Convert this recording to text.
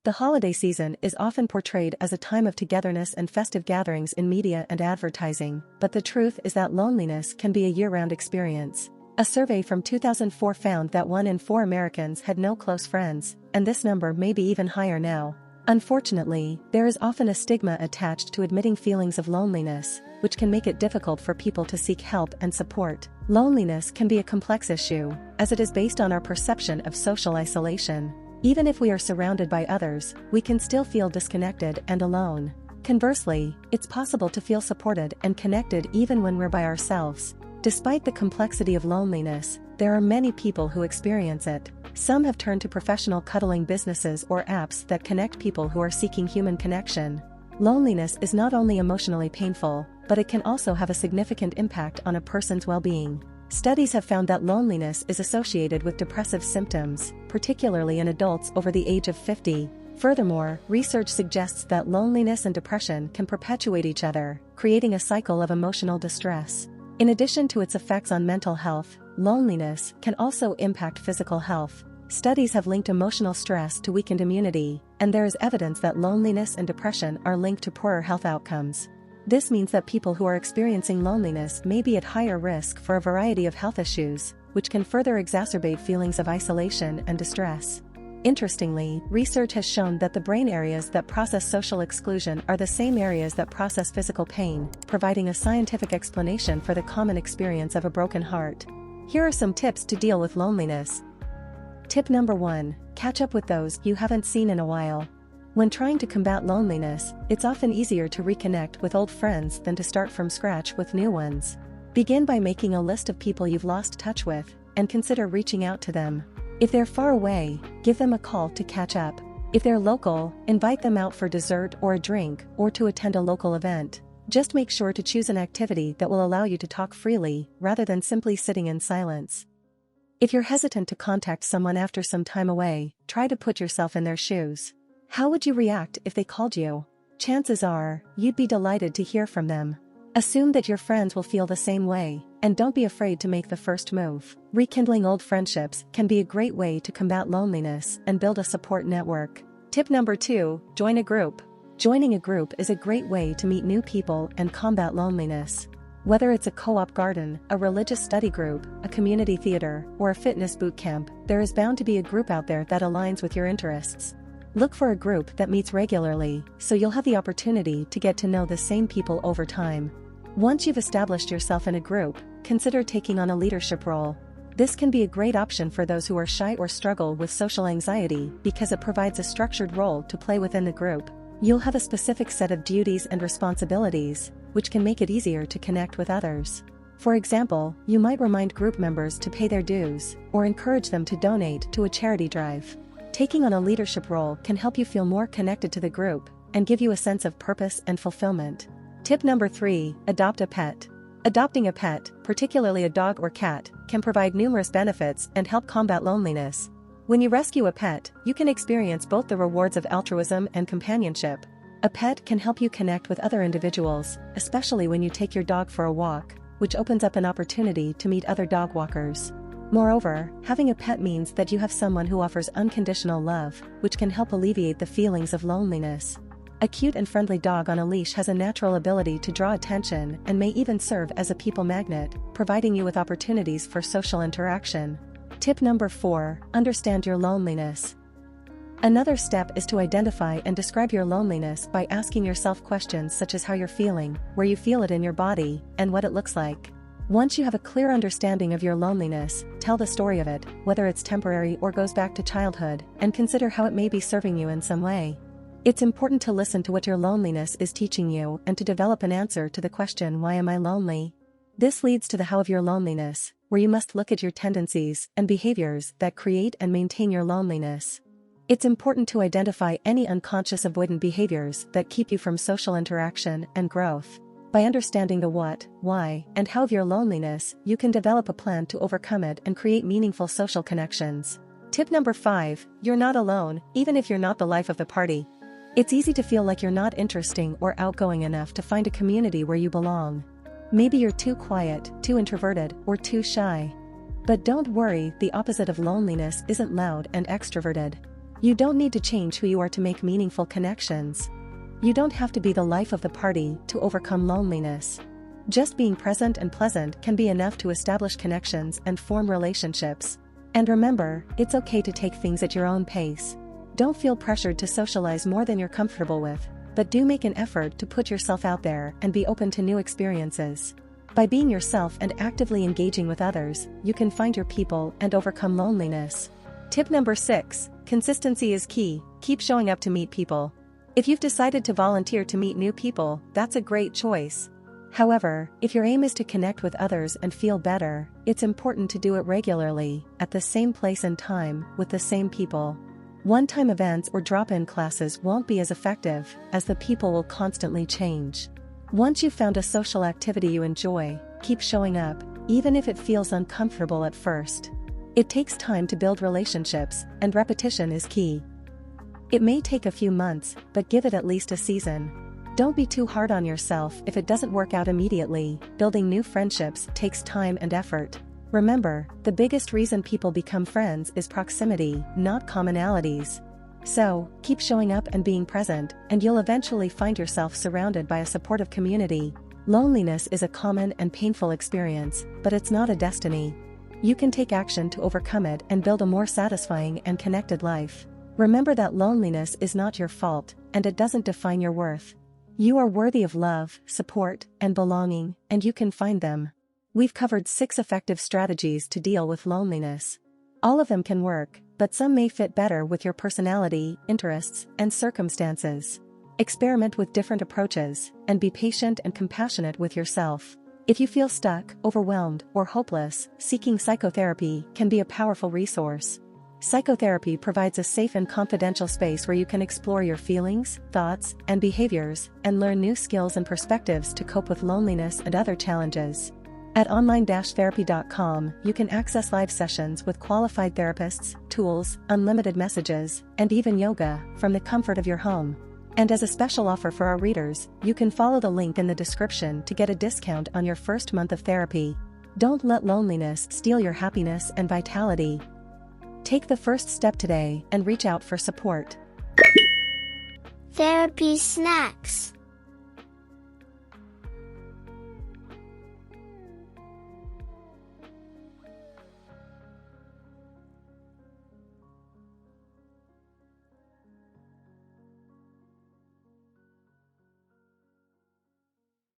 The holiday season is often portrayed as a time of togetherness and festive gatherings in media and advertising, but the truth is that loneliness can be a year-round experience. A survey from 2004 found that 1 in 4 Americans had no close friends, and this number may be even higher now. Unfortunately, there is often a stigma attached to admitting feelings of loneliness, which can make it difficult for people to seek help and support. Loneliness can be a complex issue, as it is based on our perception of social isolation. Even if we are surrounded by others, we can still feel disconnected and alone. Conversely, it's possible to feel supported and connected even when we're by ourselves. Despite the complexity of loneliness, there are many people who experience it. Some have turned to professional cuddling businesses or apps that connect people who are seeking human connection. Loneliness is not only emotionally painful, but it can also have a significant impact on a person's well-being. Studies have found that loneliness is associated with depressive symptoms, particularly in adults over the age of 50. Furthermore, research suggests that loneliness and depression can perpetuate each other, creating a cycle of emotional distress. In addition to its effects on mental health, loneliness can also impact physical health. Studies have linked emotional stress to weakened immunity, and there is evidence that loneliness and depression are linked to poorer health outcomes. This means that people who are experiencing loneliness may be at higher risk for a variety of health issues, which can further exacerbate feelings of isolation and distress. Interestingly, research has shown that the brain areas that process social exclusion are the same areas that process physical pain, providing a scientific explanation for the common experience of a broken heart. Here are some tips to deal with loneliness. Tip number 1: catch up with those you haven't seen in a while. When trying to combat loneliness, it's often easier to reconnect with old friends than to start from scratch with new ones. Begin by making a list of people you've lost touch with, and consider reaching out to them. If they're far away, give them a call to catch up. If they're local, invite them out for dessert or a drink, or to attend a local event. Just make sure to choose an activity that will allow you to talk freely, rather than simply sitting in silence. If you're hesitant to contact someone after some time away, try to put yourself in their shoes. How would you react if they called you? Chances are, you'd be delighted to hear from them. Assume that your friends will feel the same way, and don't be afraid to make the first move. Rekindling old friendships can be a great way to combat loneliness and build a support network. Tip number 2: join a group. Joining a group is a great way to meet new people and combat loneliness. Whether it's a co-op garden, a religious study group, a community theater, or a fitness boot camp, there is bound to be a group out there that aligns with your interests. Look for a group that meets regularly, so you'll have the opportunity to get to know the same people over time. Once you've established yourself in a group, consider taking on a leadership role. This can be a great option for those who are shy or struggle with social anxiety because it provides a structured role to play within the group. You'll have a specific set of duties and responsibilities, which can make it easier to connect with others. For example, you might remind group members to pay their dues, or encourage them to donate to a charity drive. Taking on a leadership role can help you feel more connected to the group, and give you a sense of purpose and fulfillment. Tip number 3: adopt a pet. Adopting a pet, particularly a dog or cat, can provide numerous benefits and help combat loneliness. When you rescue a pet, you can experience both the rewards of altruism and companionship. A pet can help you connect with other individuals, especially when you take your dog for a walk, which opens up an opportunity to meet other dog walkers. Moreover, having a pet means that you have someone who offers unconditional love, which can help alleviate the feelings of loneliness. A cute and friendly dog on a leash has a natural ability to draw attention and may even serve as a people magnet, providing you with opportunities for social interaction. Tip number 4: understand your loneliness. Another step is to identify and describe your loneliness by asking yourself questions such as how you're feeling, where you feel it in your body, and what it looks like. Once you have a clear understanding of your loneliness, tell the story of it, whether it's temporary or goes back to childhood, and consider how it may be serving you in some way. It's important to listen to what your loneliness is teaching you and to develop an answer to the question, "Why am I lonely?" This leads to the how of your loneliness, where you must look at your tendencies and behaviors that create and maintain your loneliness. It's important to identify any unconscious avoidant behaviors that keep you from social interaction and growth. By understanding the what, why, and how of your loneliness, you can develop a plan to overcome it and create meaningful social connections. Tip number 5: you're not alone, even if you're not the life of the party. It's easy to feel like you're not interesting or outgoing enough to find a community where you belong. Maybe you're too quiet, too introverted, or too shy. But don't worry, the opposite of loneliness isn't loud and extroverted. You don't need to change who you are to make meaningful connections. You don't have to be the life of the party to overcome loneliness. Just being present and pleasant can be enough to establish connections and form relationships. And remember, it's okay to take things at your own pace. Don't feel pressured to socialize more than you're comfortable with, but do make an effort to put yourself out there and be open to new experiences. By being yourself and actively engaging with others, you can find your people and overcome loneliness. Tip number 6, consistency is key. Keep showing up to meet people. If you've decided to volunteer to meet new people, that's a great choice. However, if your aim is to connect with others and feel better, it's important to do it regularly, at the same place and time, with the same people. One-time events or drop-in classes won't be as effective, as the people will constantly change. Once you've found a social activity you enjoy, keep showing up, even if it feels uncomfortable at first. It takes time to build relationships, and repetition is key. It may take a few months, but give it at least a season. Don't be too hard on yourself if it doesn't work out immediately. Building new friendships takes time and effort. Remember, the biggest reason people become friends is proximity, not commonalities. So, keep showing up and being present, and you'll eventually find yourself surrounded by a supportive community. Loneliness is a common and painful experience, but it's not a destiny. You can take action to overcome it and build a more satisfying and connected life. Remember that loneliness is not your fault, and it doesn't define your worth. You are worthy of love, support, and belonging, and you can find them. We've covered 6 effective strategies to deal with loneliness. All of them can work, but some may fit better with your personality, interests, and circumstances. Experiment with different approaches, and be patient and compassionate with yourself. If you feel stuck, overwhelmed, or hopeless, seeking psychotherapy can be a powerful resource. Psychotherapy provides a safe and confidential space where you can explore your feelings, thoughts, and behaviors, and learn new skills and perspectives to cope with loneliness and other challenges. At online-therapy.com, you can access live sessions with qualified therapists, tools, unlimited messages, and even yoga, from the comfort of your home. And as a special offer for our readers, you can follow the link in the description to get a discount on your first month of therapy. Don't let loneliness steal your happiness and vitality. Take the first step today and reach out for support. Therapy snacks.